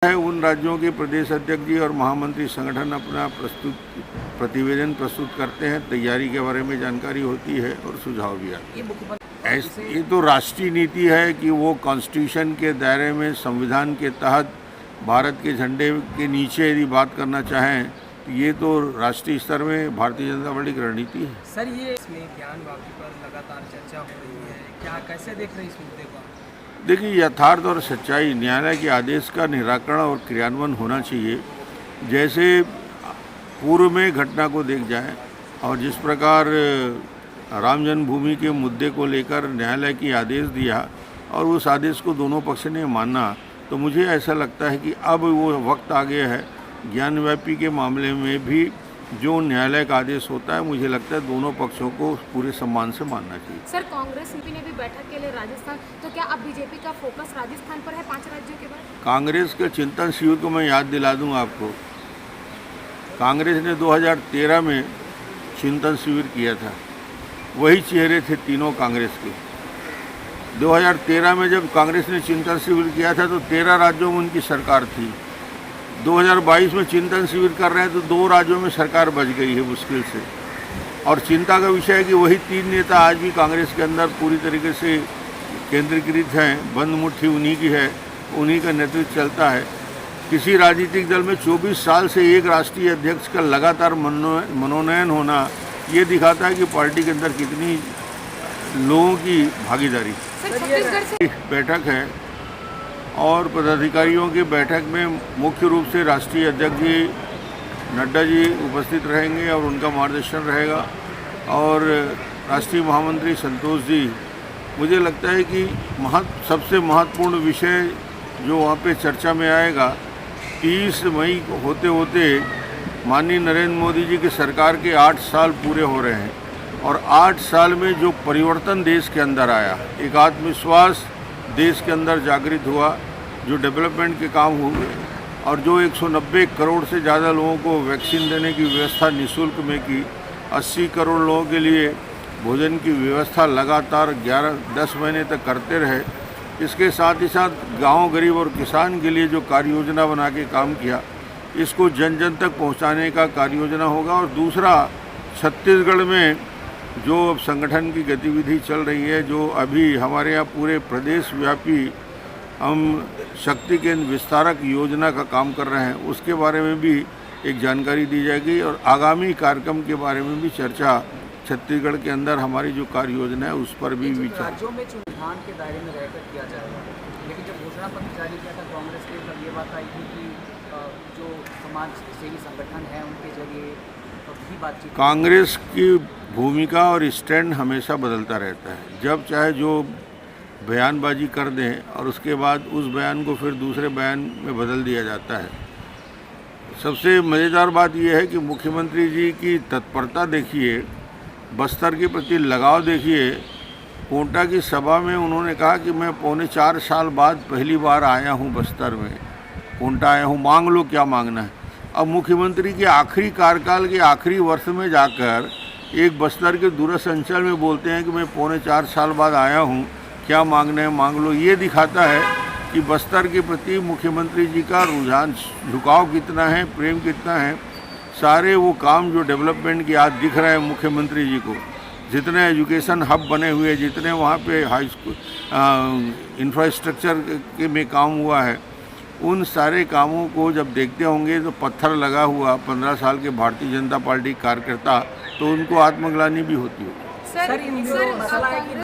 है उन राज्यों के प्रदेश अध्यक्ष जी और महामंत्री संगठन अपना प्रतिवेदन प्रस्तुत करते हैं, तैयारी के बारे में जानकारी होती है और सुझाव भी आते हैं। ये तो राष्ट्रीय नीति है कि वो कॉन्स्टिट्यूशन के दायरे में संविधान के तहत भारत के झंडे के नीचे यदि बात करना चाहें तो ये तो राष्ट्रीय स्तर में भारतीय जनता पार्टी की रणनीति है। सर, ये इसमें ज्ञान वापसी पर लगातार चर्चा हो रही है, क्या कैसे देख रहे हैं इस मुद्दे को? देखिए, यथार्थ और सच्चाई, न्यायालय के आदेश का निराकरण और क्रियान्वयन होना चाहिए। जैसे पूर्व में घटना को देख जाए और जिस प्रकार राम जन्मभूमि के मुद्दे को लेकर न्यायालय की आदेश दिया और उस आदेश को दोनों पक्ष ने माना, तो मुझे ऐसा लगता है कि अब वो वक्त आ गया है ज्ञानव्यापी के मामले में भी जो न्यायालय का आदेश होता है, मुझे लगता है दोनों पक्षों को पूरे सम्मान से मानना चाहिए। सर, कांग्रेस एमपी ने भी बैठक के लिए राजस्थान, तो क्या अब बीजेपी का फोकस राजस्थान पर है 5 राज्यों के बाद? कांग्रेस के चिंतन शिविर को मैं याद दिला दूं आपको। कांग्रेस ने 2013 में चिंतन शिविर किया था, वही चेहरे थे तीनों कांग्रेस के। 2013 में जब कांग्रेस ने चिंतन शिविर किया था तो 13 राज्यों में उनकी सरकार थी। 2022 में चिंतन शिविर कर रहे हैं तो 2 राज्यों में सरकार बच गई है मुश्किल से। और चिंता का विषय है कि वही 3 नेता आज भी कांग्रेस के अंदर पूरी तरीके से केंद्रीकृत हैं, बंद मुट्ठी उन्हीं की है, उन्हीं का नेतृत्व चलता है। किसी राजनीतिक दल में 24 साल से एक राष्ट्रीय अध्यक्ष का लगातार मनोनयन होना, ये दिखाता है कि पार्टी के अंदर कितनी लोगों की भागीदारी। बैठक है और पदाधिकारियों की बैठक में मुख्य रूप से राष्ट्रीय अध्यक्ष जी नड्डा जी उपस्थित रहेंगे और उनका मार्गदर्शन रहेगा, और राष्ट्रीय महामंत्री संतोष जी। मुझे लगता है कि सबसे महत्वपूर्ण विषय जो वहाँ पे चर्चा में आएगा, 30 मई को होते होते माननीय नरेंद्र मोदी जी की सरकार के 8 साल पूरे हो रहे हैं, और 8 साल में जो परिवर्तन देश के अंदर आया, एक आत्मविश्वास देश के अंदर जागृत हुआ, जो डेवलपमेंट के काम हुए, और जो 190 करोड़ से ज़्यादा लोगों को वैक्सीन देने की व्यवस्था निःशुल्क में की, 80 करोड़ लोगों के लिए भोजन की व्यवस्था लगातार 10 महीने तक करते रहे। इसके साथ ही साथ गांव, गरीब और किसान के लिए जो कार्य योजना बना के काम किया, इसको जन जन तक पहुंचाने का कार्य योजना होगा। और दूसरा, छत्तीसगढ़ में जो संगठन की गतिविधि चल रही है, जो अभी हमारे यहाँ पूरे प्रदेश व्यापी हम शक्ति केंद्र विस्तारक योजना का काम कर रहे हैं, उसके बारे में भी एक जानकारी दी जाएगी, और आगामी कार्यक्रम के बारे में भी चर्चा छत्तीसगढ़ के अंदर हमारी जो कार्य योजना है उस पर भी विचार। राज्यों में संविधान के दायरे में रहकर किया जाएगा, लेकिन जब घोषणा पत्र जारी किया था कांग्रेस के, तब ये बात आई थी कि जो समाज सेवी संगठन है उनके जरिए भी बातचीत। कांग्रेस की भूमिका और स्टैंड हमेशा बदलता रहता है। जब चाहे जो बयानबाजी कर दें और उसके बाद उस बयान को फिर दूसरे बयान में बदल दिया जाता है। सबसे मज़ेदार बात यह है कि मुख्यमंत्री जी की तत्परता देखिए, बस्तर के प्रति लगाव देखिए। कोंटा की सभा में उन्होंने कहा कि मैं 4.25 साल बाद पहली बार आया हूं बस्तर में, कोंटा आया हूं, मांग लो क्या मांगना है। अब मुख्यमंत्री के आखिरी कार्यकाल के आखिरी वर्ष में जाकर एक बस्तर के दूरस्थ अंचल में बोलते हैं कि मैं 4.25 साल बाद आया हूं, क्या मांगना है मांग लो। ये दिखाता है कि बस्तर के प्रति मुख्यमंत्री जी का रुझान, झुकाव कितना है, प्रेम कितना है। सारे वो काम जो डेवलपमेंट की आज दिख रहे हैं मुख्यमंत्री जी को, जितने एजुकेशन हब बने हुए, जितने वहाँ पे हाई स्कूल इंफ्रास्ट्रक्चर के में काम हुआ है, उन सारे कामों को जब देखते होंगे तो पत्थर लगा हुआ 15 साल के भारतीय जनता पार्टी कार्यकर्ता, तो उनको आत्मग्लानि भी होती होगी। सर,